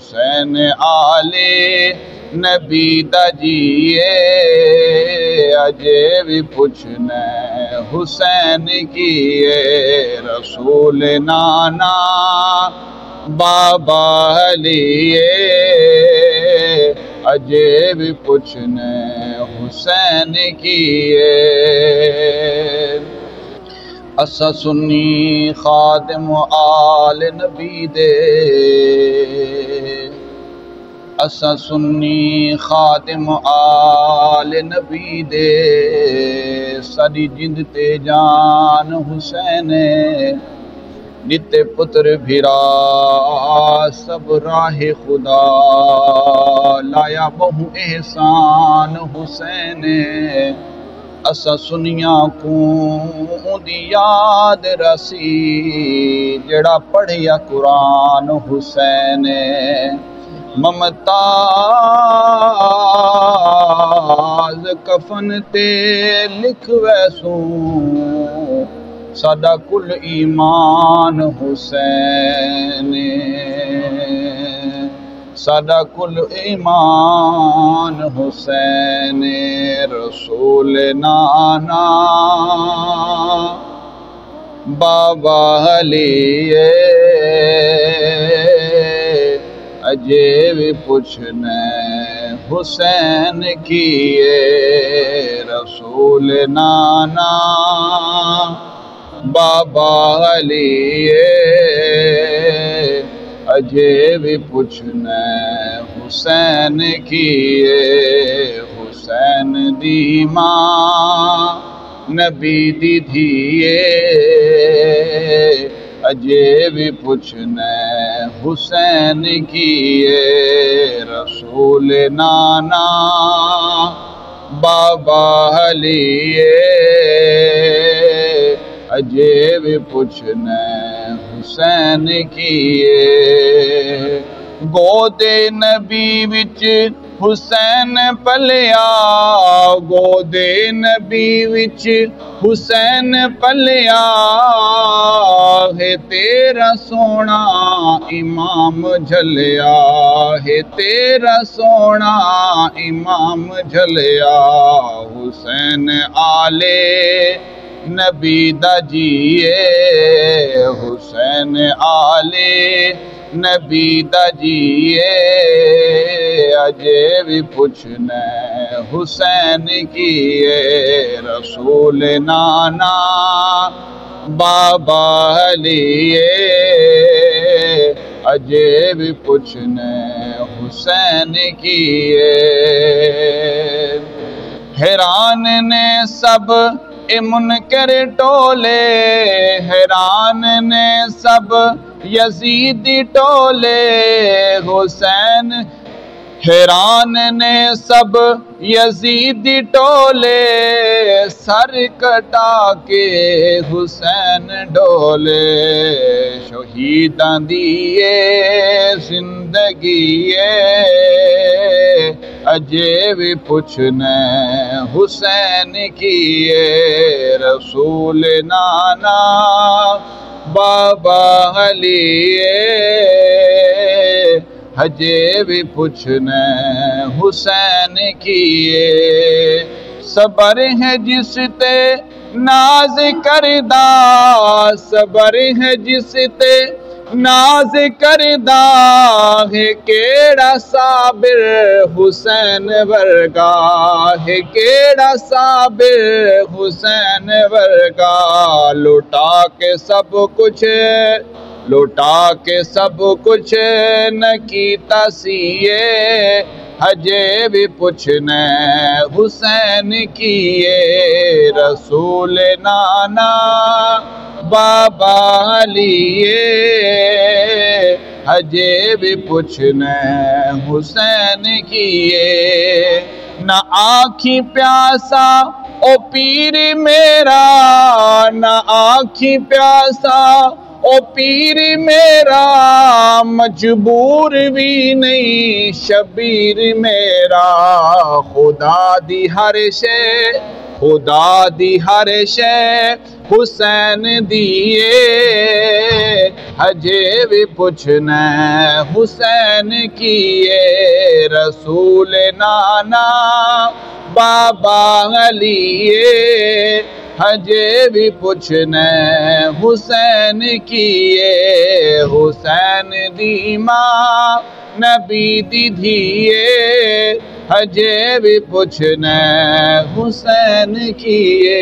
हुसैन आले नबी दा जिए अजे भी पुछने हुसैन किए रसूल नाना बाबा लिए अजे भी पुछने हुसैन किए असा सुन्नी खादिम आल नबी दे असा सुन्नी खादिम आल नबी दे साडी जिंद ते जान हुसैन नित्य पुत्र भिरा सब राहे खुदा लाया बहु एहसान हुसैन असा सुनिया को दी याद रसी जड़ा पढ़िया कुरान हुसैन ममताज कफन ते लिख वैसू सादा कुल ईमान हुसैन सादा कुल ईमान हुसैन रसूल नाना बाबा लिए अजे भी पुछने हुसैन किए रसूल नाना बाबा लिए अजे भी पुछने हुसैन किए हुसैन दी मां नबी दी धिए अजे भी पुछने हुसैन किए रसूल नाना बाबा लिए अजे भी पुछने हुसैन किए गोदे नबी विच हुसैन पलिया गोदे नबी विच हुसैन पलिया है तेरा सोना इमाम झलिया है तेरा सोना इमाम झलिया हुसैन आले नबी दा जिए हुसैन आले नबी दा जिए अजे भी पुछने हुसैन किए रसूल नाना बाबा लिए अजे भी पुछने हुसैन किए हैरान ने सब मुनकर टोले हैरान ने सब यजीदी टोले हुसैन हैरान ने सब यजीदी टोले सर कटा के हुसैन डोले शहीदां दिए जिंदगी अजे भी पुछने हुसैन किए रसूल नाना बाबा लिए अजे भी पुछने हुसैन किए सबर है जिसते नाज करदा सबर है जिसते नाज करदा है केड़ा साबिर हुसैन वर्गा है केड़ा साबिर हुसैन वर्गा लुटा के सब कुछ न कीता सीए अजे भी पुछने हुसैन किए रसूल नाना बाबा लिए अजे भी पुछने हुसैन किए न आखी प्यासा ओ पीर मेरा न आखी प्यासा ओ पीर मेरा मजबूर भी नहीं शबीर मेरा खुदा दी हर शे खुदा दी हर शै हुसैन दिए, हजे भी पुछना हुसैन किए। रसूल नाना बाबा अलिए, हजे भी पुछना हुसैन किए। हुसैन दी मां नबी दी धिए, हजे भी पुछना हुसैन किए।